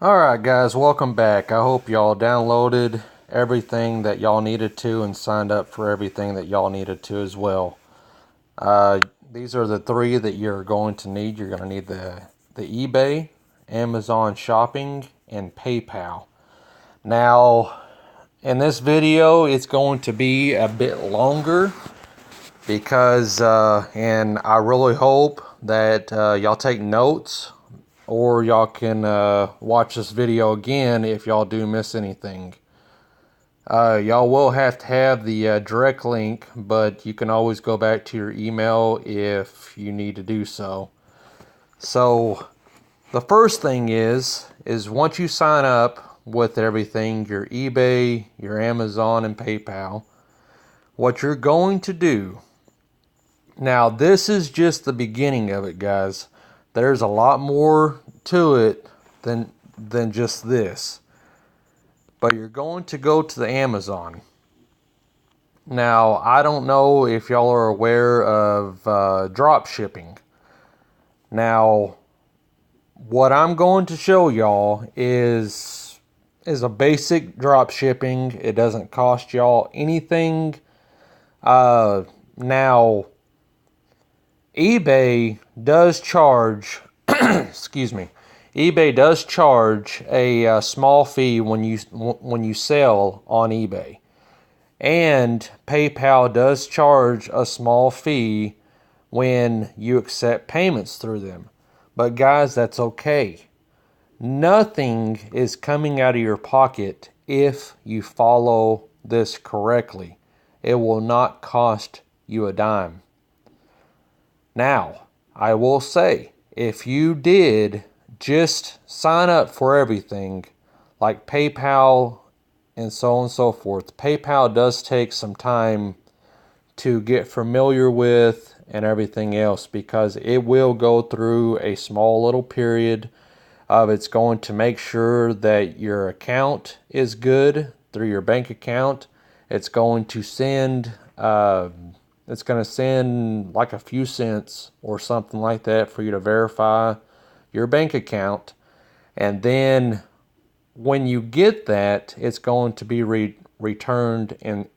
Alright guys, welcome back. I hope y'all downloaded everything that y'all needed to and signed up for everything that y'all needed to as well. These are the three that you're going to need. You're going to need the eBay, Amazon Shopping, and PayPal. Now, in this video, it's going to be a bit longer because, and I really hope that y'all take notes, or y'all can watch this video again if y'all do miss anything. Y'all will have to have the direct link, but you can always go back to your email if you need to do so. So the first thing is once you sign up with everything, your eBay, your Amazon, and PayPal, what you're going to do, now this is just the beginning of it, guys. There's a lot more to it than just this. But you're going to go to the Amazon. Now, I don't know if y'all are aware of drop shipping. Now, what I'm going to show y'all is a basic drop shipping. It doesn't cost y'all anything. Now, eBay does charge, excuse me, eBay does charge a small fee when you sell on eBay. And PayPal does charge a small fee when you accept payments through them. But guys, that's okay. Nothing is coming out of your pocket if you follow this correctly. It will not cost you a dime. Now, I will say, if you did just sign up for everything, like PayPal and so on and so forth, PayPal does take some time to get familiar with and everything else, because it will go through a small little period of it's going to make sure that your account is good through your bank account. It's going to send like a few cents or something like that for you to verify your bank account. And then when you get that, it's going to be returned and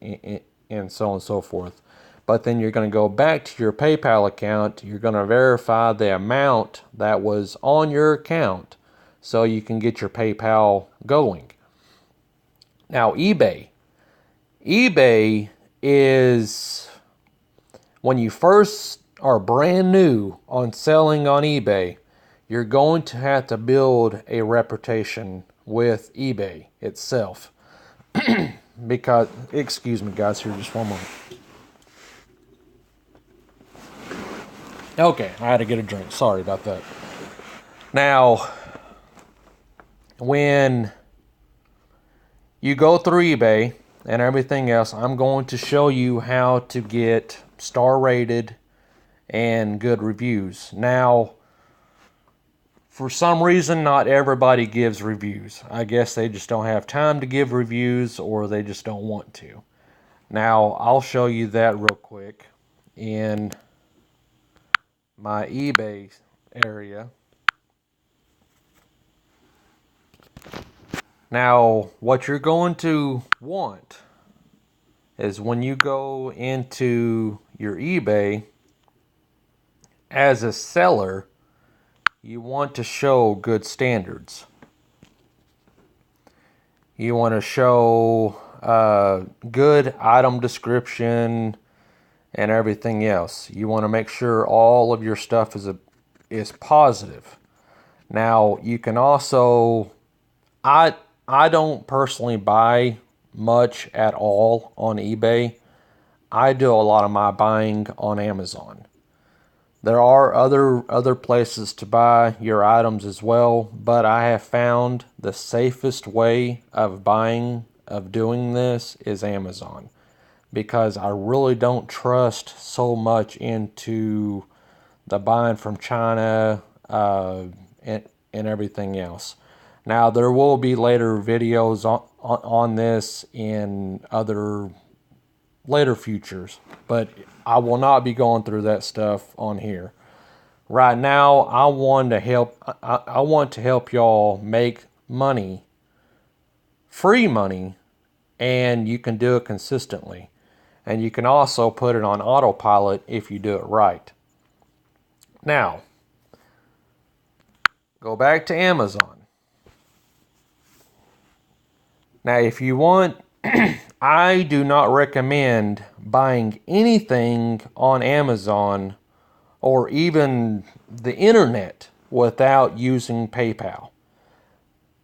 so on and so forth. But then you're going to go back to your PayPal account. You're going to verify the amount that was on your account so you can get your PayPal going. Now, eBay is, when you first are brand new on selling on eBay, you're going to have to build a reputation with eBay itself. Because, excuse me guys, here just one moment. Okay, I had to get a drink. Sorry about that. Now, when you go through eBay and everything else, I'm going to show you how to get star rated and good reviews. Now, for some reason, not everybody gives reviews. I guess they just don't have time to give reviews, or they just don't want to. Now, I'll show you that real quick in my eBay area. Now, what you're going to want is, when you go into your eBay as a seller, you want to show good standards. You want to show good item description and everything else. You want to make sure all of your stuff is positive. Now, you can also, I don't personally buy much at all on eBay. I do a lot of my buying on Amazon. There are other places to buy your items as well, but I have found the safest way of doing this is Amazon, because I really don't trust so much into the buying from China and everything else. Now, there will be later videos on this in other later futures, but I will not be going through that stuff on here. Right now, I want to help y'all make money, free money, and you can do it consistently. And you can also put it on autopilot if you do it right. Now, go back to Amazon. Now, if you want, I do not recommend buying anything on Amazon or even the internet without using PayPal.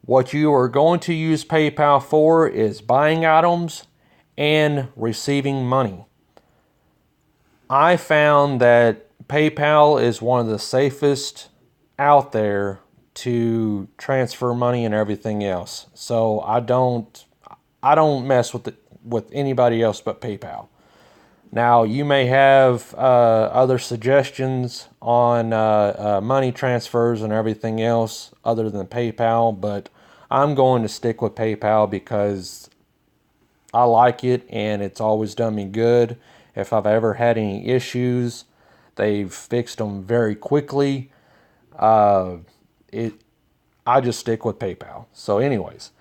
What you are going to use PayPal for is buying items and receiving money. I found that PayPal is one of the safest out there to transfer money and everything else. So I don't mess with anybody else but PayPal. Now, you may have other suggestions on money transfers and everything else other than PayPal, but I'm going to stick with PayPal because I like it and it's always done me good. If I've ever had any issues, they've fixed them very quickly. I just stick with PayPal. So anyways,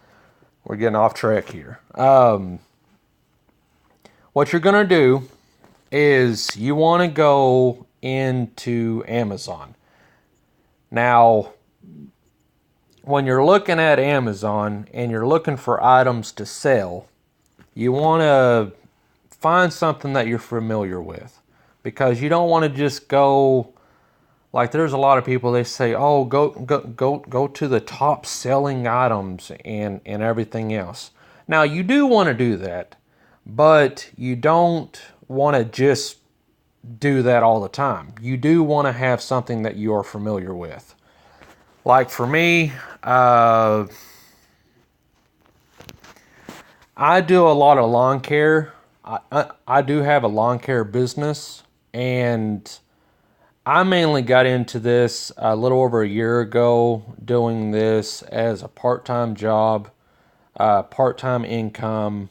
we're getting off track here. What you're going to do is you want to go into Amazon. Now, when you're looking at Amazon and you're looking for items to sell, you want to find something that you're familiar with, because you don't want to just go, like there's a lot of people, they say, oh, go to the top selling items and everything else. Now, you do want to do that, but you don't want to just do that all the time. You do want to have something that you are familiar with. Like for me, I do a lot of lawn care. I do have a lawn care business, and I mainly got into this a little over a year ago, doing this as a part-time job, part-time income,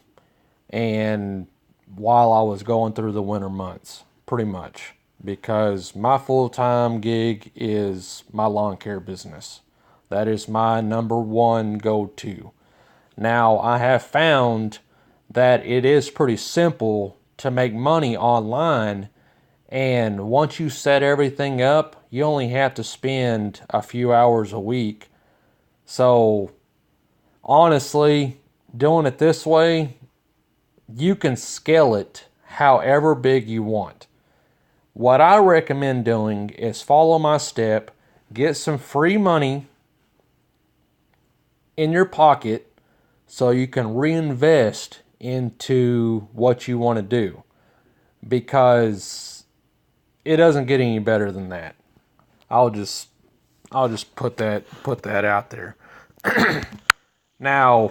and while I was going through the winter months, pretty much, because my full-time gig is my lawn care business. That is my number one go-to. Now, I have found that it is pretty simple to make money online, and once you set everything up, you only have to spend a few hours a week. So, honestly, doing it this way, you can scale it however big you want. What I recommend doing is follow my step, get some free money in your pocket so you can reinvest into what you want to do, because it doesn't get any better than that. I'll just put that out there. Now,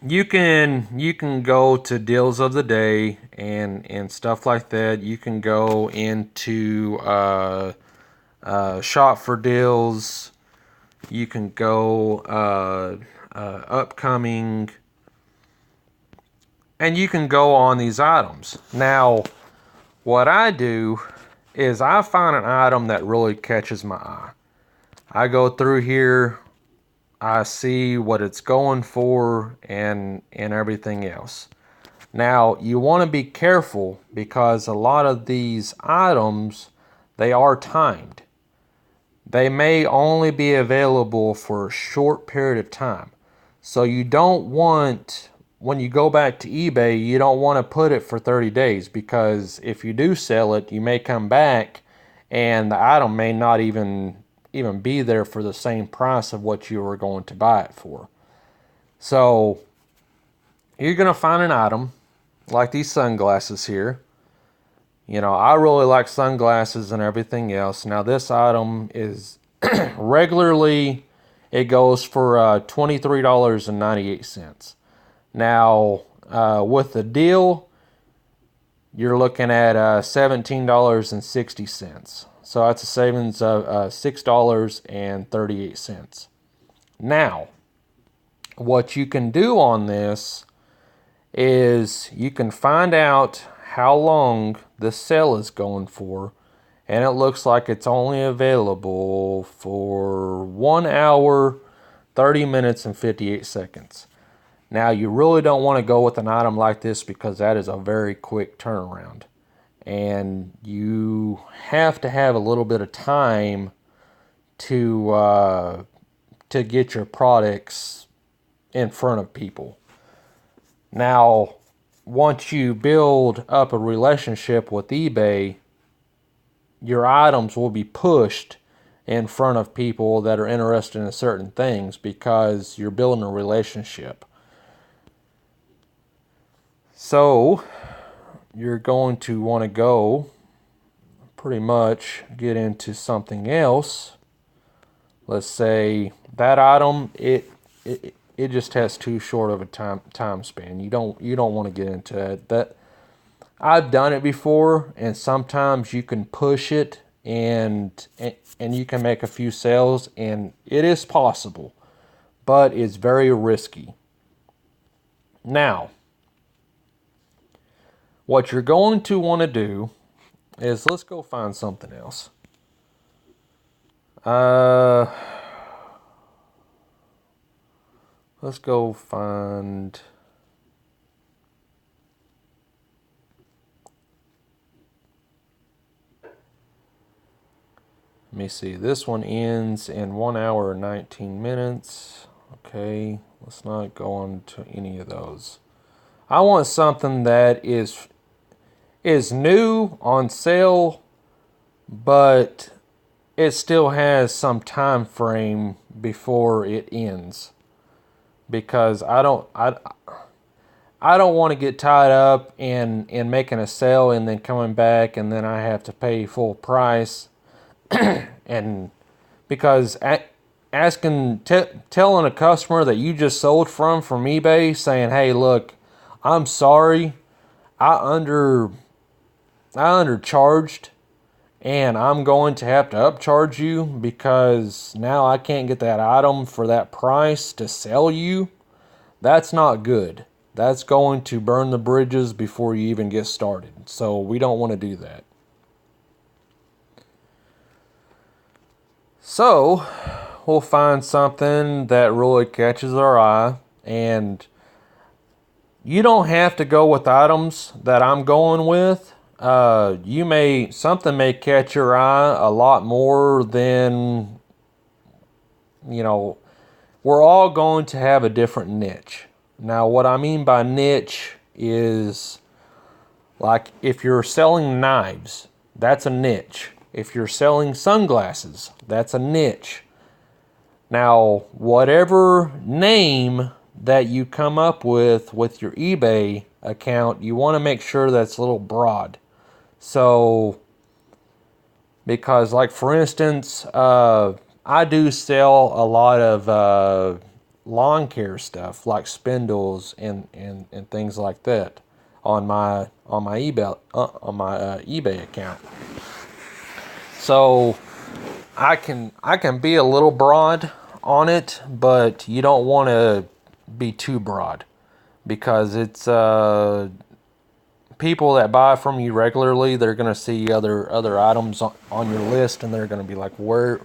you can go to deals of the day and stuff like that. You can go into shop for deals. You can go upcoming, and you can go on these items. Now, what I do is I find an item that really catches my eye. I go through here, I see what it's going for and everything else. Now, you want to be careful, because a lot of these items, they are timed. They may only be available for a short period of time. So you don't want, when you go back to eBay, you don't want to put it for 30 days, because if you do sell it, you may come back and the item may not even be there for the same price of what you were going to buy it for. So you're going to find an item like these sunglasses here. You know, I really like sunglasses and everything else. Now, this item is regularly, it goes for $23.98. Now, with the deal, you're looking at $17.60. So that's a savings of $6.38. Now, what you can do on this is you can find out how long the sale is going for, and it looks like it's only available for 1 hour 30 minutes and 58 seconds. Now, you really don't want to go with an item like this because that is a very quick turnaround. And you have to have a little bit of time to get your products in front of people. Now, once you build up a relationship with eBay, your items will be pushed in front of people that are interested in certain things because you're building a relationship. So, you're going to want to go pretty much get into something else. Let's say that item, it just has too short of a time span. You don't want to get into that. That I've done it before, and sometimes you can push it and you can make a few sales, and it is possible, but it's very risky. Now, what you're going to want to do is, let's go find something else. Let's go find... Let me see. This one ends in 1 hour and 19 minutes. Okay, let's not go on to any of those. I want something that is new, on sale, but it still has some time frame before it ends. Because I don't want to get tied up in making a sale and then coming back and then I have to pay full price. And because telling a customer that you just sold from eBay, saying, "Hey, look, I'm sorry, I undercharged, and I'm going to have to upcharge you because now I can't get that item for that price to sell you," that's not good. That's going to burn the bridges before you even get started. So we don't want to do that. So, we'll find something that really catches our eye, and you don't have to go with items that I'm going with. Something may catch your eye a lot more than, we're all going to have a different niche. Now, what I mean by niche is, like, if you're selling knives, that's a niche. If you're selling sunglasses, that's a niche. Now, whatever name that you come up with your eBay account, you want to make sure that's a little broad. So, because, like, for instance, I do sell a lot of lawn care stuff, like spindles and things like that, on my eBay account. So I can be a little broad on it, but you don't want to be too broad, because it's people that buy from you regularly, they're going to see other items on your list, and they're going to be like, where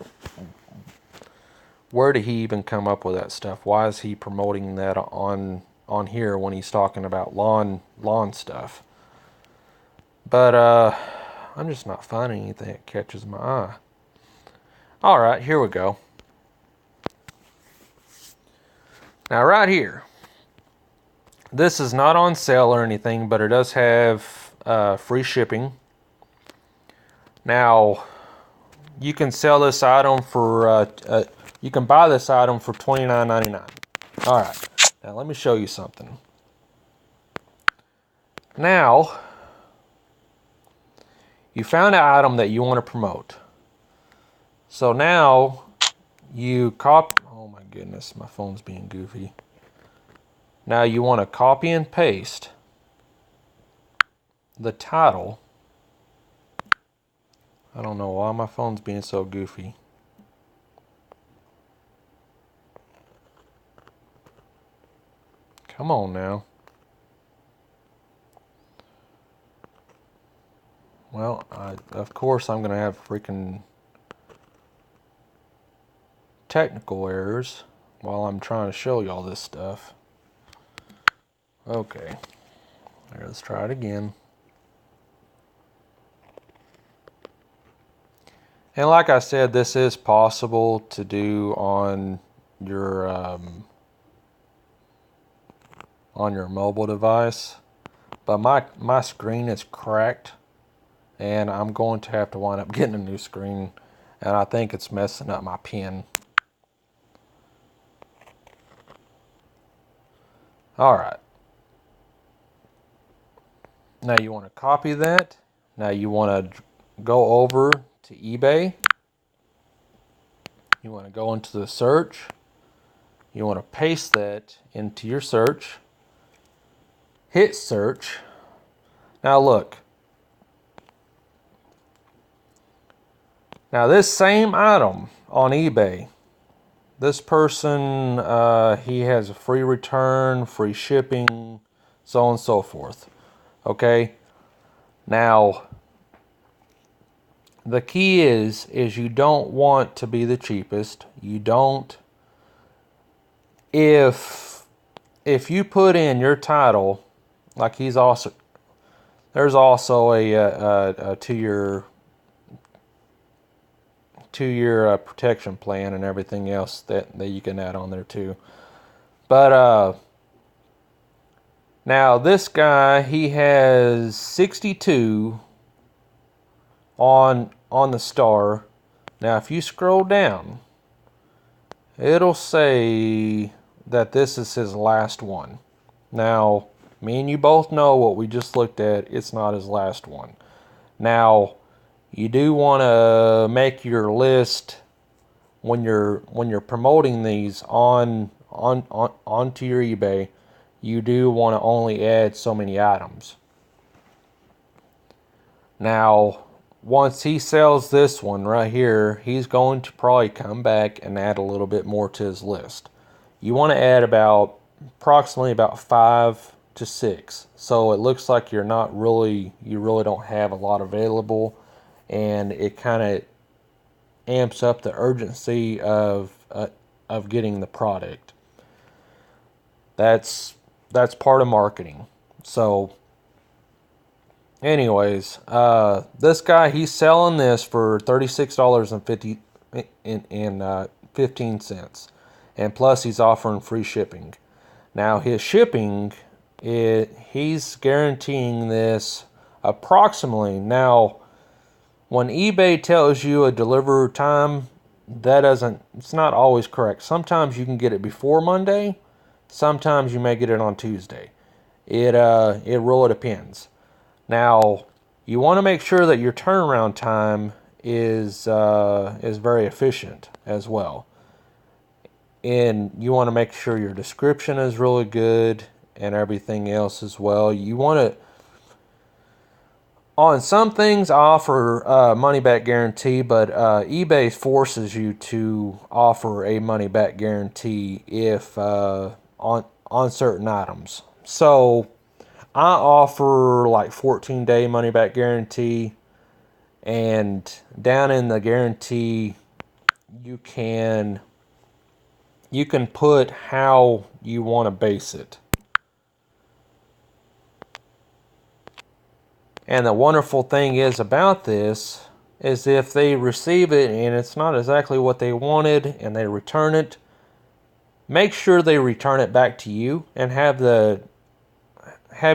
did he even come up with that stuff? Why is he promoting that on here when he's talking about lawn stuff? But I'm just not finding anything that catches my eye. All right, here we go. Now, right here, this is not on sale or anything, but it does have free shipping. Now, you can sell this item for you can buy this item for $29.99. All right, now let me show you something. Now, you found an item that you want to promote. So now you copy. Oh my goodness, my phone's being goofy. Now you want to copy and paste the title. I don't know why my phone's being so goofy. Come on now. Well, of course I'm going to have freaking technical errors. while I'm trying to show y'all this stuff. Okay, let's try it again. And like I said, this is possible to do on your mobile device, but my screen is cracked, and I'm going to have to wind up getting a new screen, and I think it's messing up my pen. All right. Now you want to copy that. Now you want to go over to eBay. You want to go into the search. You want to paste that into your search. Hit search. Now look. Now this same item on eBay, this person, he has a free return, free shipping, so on and so forth. Okay. Now, the key is you don't want to be the cheapest. You don't. If you put in your title, like there's also a 2-year protection plan and everything else that you can add on there too. But now this guy, he has 62 on the star. Now if you scroll down, it'll say that this is his last one. Now, me and you both know what we just looked at, it's not his last one. Now, you do want to make your list when you're promoting these onto your eBay. You do want to only add so many items. Now, once he sells this one right here, he's going to probably come back and add a little bit more to his list. You want to add approximately about 5 to 6. So it looks like you really don't have a lot available, and it kind of amps up the urgency of getting the product. That's part of marketing. So anyways, this guy, he's selling this for $36.15, and plus he's offering free shipping. Now his shipping, he's guaranteeing this approximately. Now, when eBay tells you a delivery time, it's not always correct. Sometimes you can get it before Monday, sometimes you may get it on Tuesday. It really depends. Now, you want to make sure that your turnaround time is very efficient as well. And you want to make sure your description is really good and everything else as well. You want to, on some things, I offer money back guarantee, but eBay forces you to offer a money back guarantee if on certain items. So I offer like 14-day money back guarantee, and down in the guarantee you can put how you want to base it. And the wonderful thing is about this is if they receive it and it's not exactly what they wanted and they return it, make sure they return it back to you and have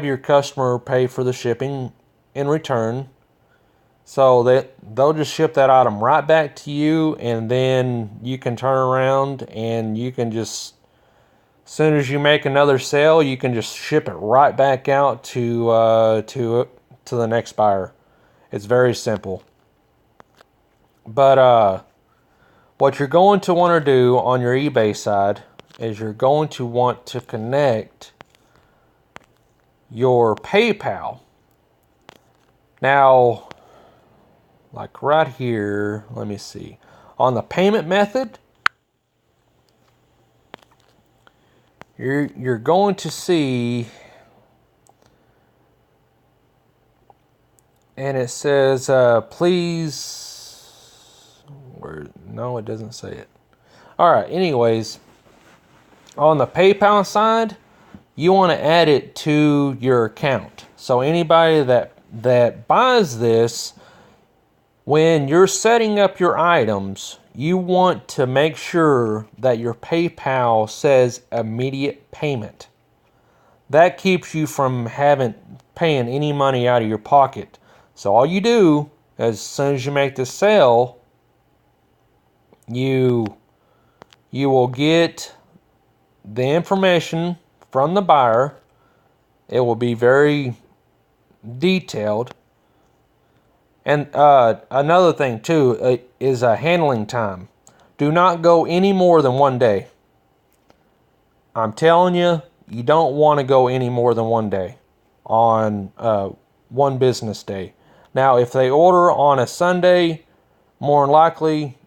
your customer pay for the shipping in return. So that they'll just ship that item right back to you, and then you can turn around and you can just, as soon as you make another sale, you can just ship it right back out to the next buyer. It's very simple. But what you're going to want to do on your eBay side is you're going to want to connect your PayPal. Now, like right here, let me see. On the payment method, you're going to see, and it says, please, no, it doesn't say it. All right, anyways, On the PayPal side, you want to add it to your account. So anybody that buys this, when you're setting up your items, you want to make sure that your PayPal says immediate payment. That keeps you from paying any money out of your pocket. So all you do, as soon as you make the sale, you will get the information from the buyer. It will be very detailed. And another thing too is a handling time. Do not go any more than 1 day. I'm telling you, you don't want to go any more than 1 day on one business day. Now, if they order on a Sunday, more than likely,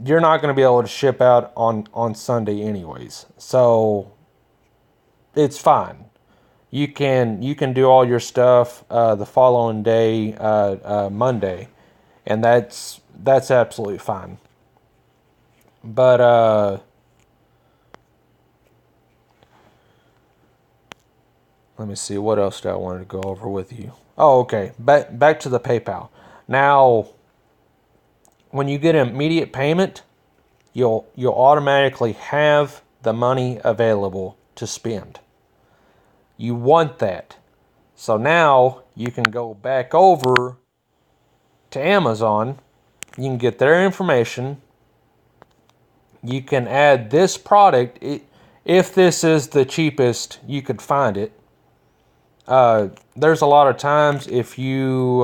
you're not going to be able to ship out on Sunday anyways. So it's fine. You can do all your stuff the following day, Monday, and that's absolutely fine. But let me see, what else do I want to go over with you? Oh, okay. Back to the PayPal. Now, when you get immediate payment, you'll automatically have the money available to spend. You want that. So now you can go back over to Amazon. You can get their information. You can add this product. If this is the cheapest you could find it. There's a lot of times if you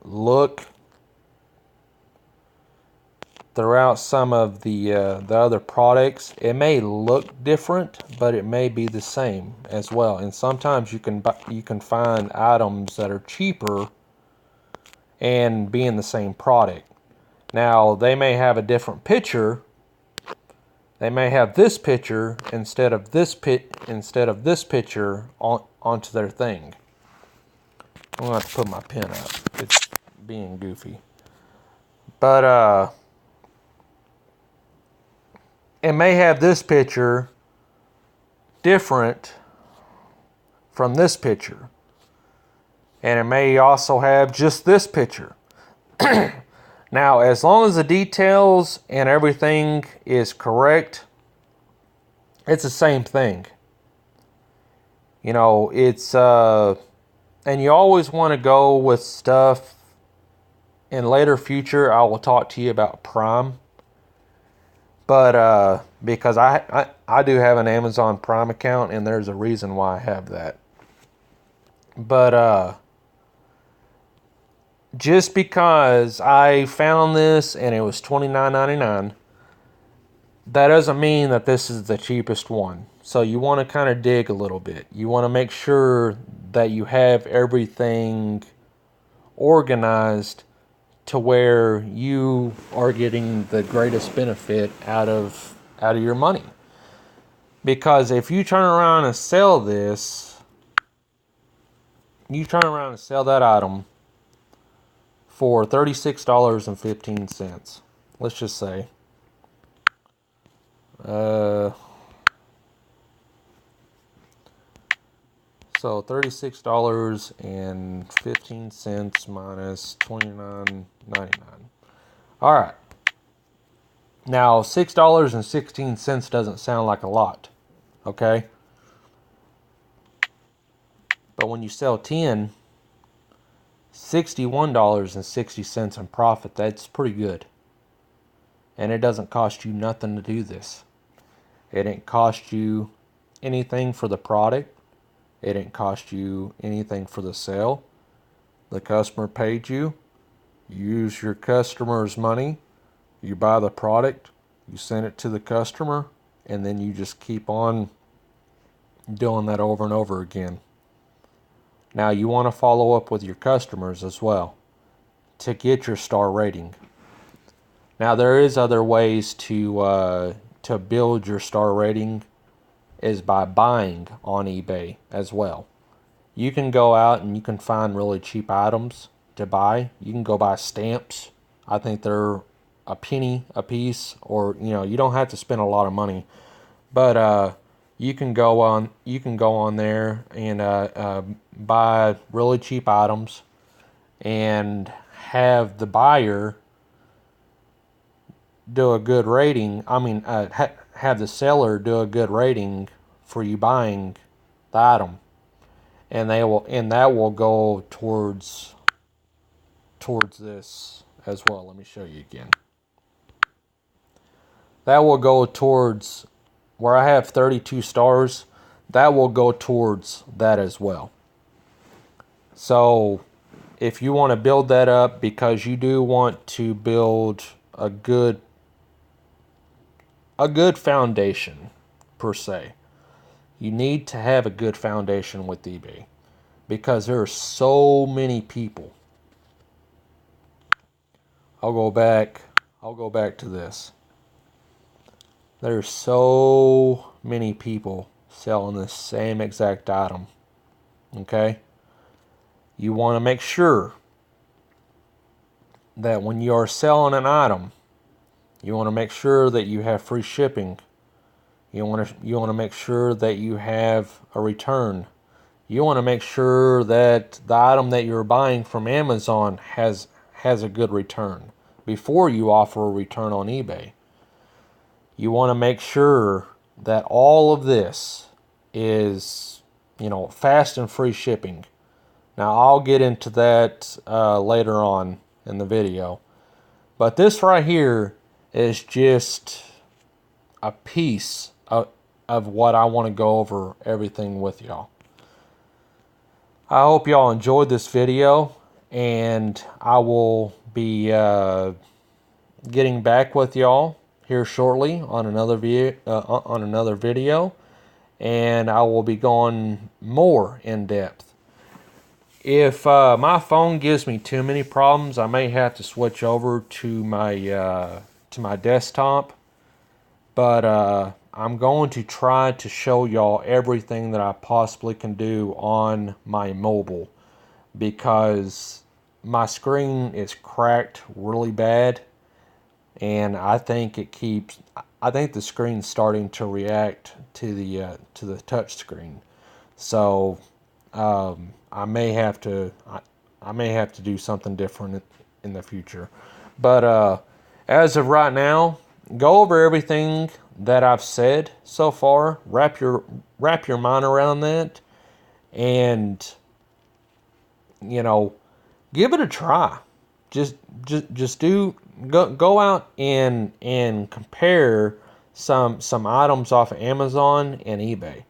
look throughout some of the other products, it may look different, but it may be the same as well. And sometimes you can find items that are cheaper and be in the same product. Now they may have a different picture. They may have this picture instead of this picture onto their thing. I'm gonna have to put my pen up. It's being goofy, but it may have this picture different from this picture. And it may also have just this picture. Now, as long as the details and everything is correct, it's the same thing. You know, it's, and you always want to go with stuff. In later future, I will talk to you about Prime. But because I do have an Amazon Prime account, and there's a reason why I have that. But just because I found this and it was $29.99, that doesn't mean that this is the cheapest one. So you want to kind of dig a little bit. You want to make sure that you have everything organized to where you are getting the greatest benefit out of your money. Because if you turn around and sell this, you turn around and sell that item for $36.15. Let's just say. So $36.15 minus $29.99. All right. Now, $6.16 doesn't sound like a lot, okay? But when you sell 10, $61.60 in profit, that's pretty good. And it doesn't cost you nothing to do this. It didn't cost you anything for the product. It didn't cost you anything for the sale. The customer paid you. You use your customer's money. You buy the product. You send it to the customer. And then you just keep on doing that over and over again. Now you want to follow up with your customers as well to get your star rating. Now there is other ways to build your star rating, is by buying on eBay as well. You can go out and you can find really cheap items to buy. You can go buy stamps. I think they're a penny a piece, or you don't have to spend a lot of money. But you can go on there and buy really cheap items and have the buyer do a good rating. I mean, have the seller do a good rating for you buying the item, and that will go towards this as well. Let me show you again. That will go towards where I have 32 stars. That will go towards that as well. So if you want to build that up, because you do want to build a good foundation per se, you need to have a good foundation with eBay, because there are so many people. I'll go back to this. There's so many people selling the same exact item. Okay? You want to make sure that when you are selling an item, you want to make sure that you have free shipping. You want to make sure that you have a return. You want to make sure that the item that you're buying from Amazon has a good return before you offer a return on eBay. You want to make sure that all of this is, fast and free shipping. Now, I'll get into that later on in the video. But this right here is just a piece of what I want to go over everything with y'all. I hope y'all enjoyed this video, and I will be getting back with y'all here shortly on another video, and I will be going more in depth. If my phone gives me too many problems, I may have to switch over to my desktop. But I'm going to try to show y'all everything that I possibly can do on my mobile, because my screen is cracked really bad, and I think the screen's starting to react to the touch screen. So I may have to do something different in the future. But as of right now, go over everything that I've said so far. Wrap your mind around that, and give it a try. Just go out and compare some items off of Amazon and eBay,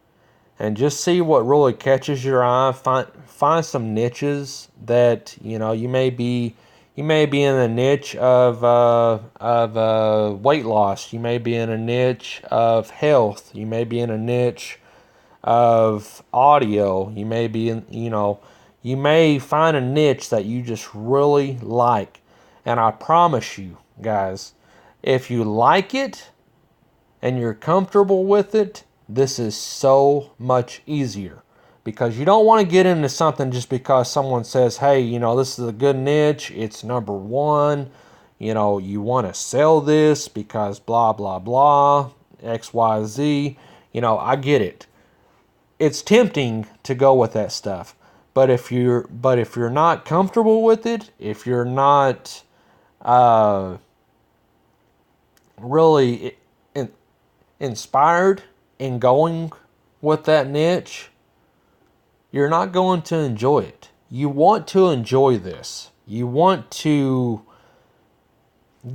and just see what really catches your eye. Find some niches that you may be in a niche of weight loss. You may be in a niche of health. You may be in a niche of audio. You may be in you may find a niche that you just really like. And I promise you, guys, if you like it and you're comfortable with it, this is so much easier. Because you don't want to get into something just because someone says, hey, this is a good niche, it's #1, you want to sell this because blah, blah, blah, XYZ. I get it. It's tempting to go with that stuff. But if you're not comfortable with it, if you're not really inspired in going with that niche, you're not going to enjoy it. You want to enjoy this. You want to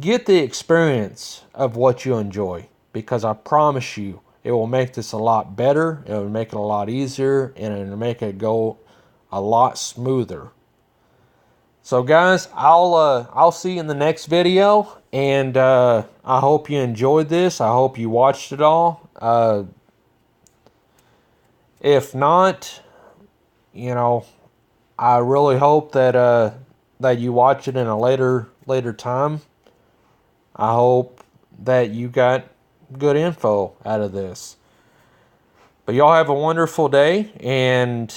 get the experience of what you enjoy, because I promise you, it will make this a lot better. It will make it a lot easier, and it will make it go a lot smoother. So guys, I'll see you in the next video, and I hope you enjoyed this. I hope you watched it all. If not, I really hope that you watch it in a later time. I hope that you got good info out of this. But y'all have a wonderful day, and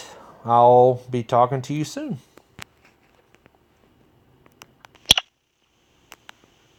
I'll be talking to you soon.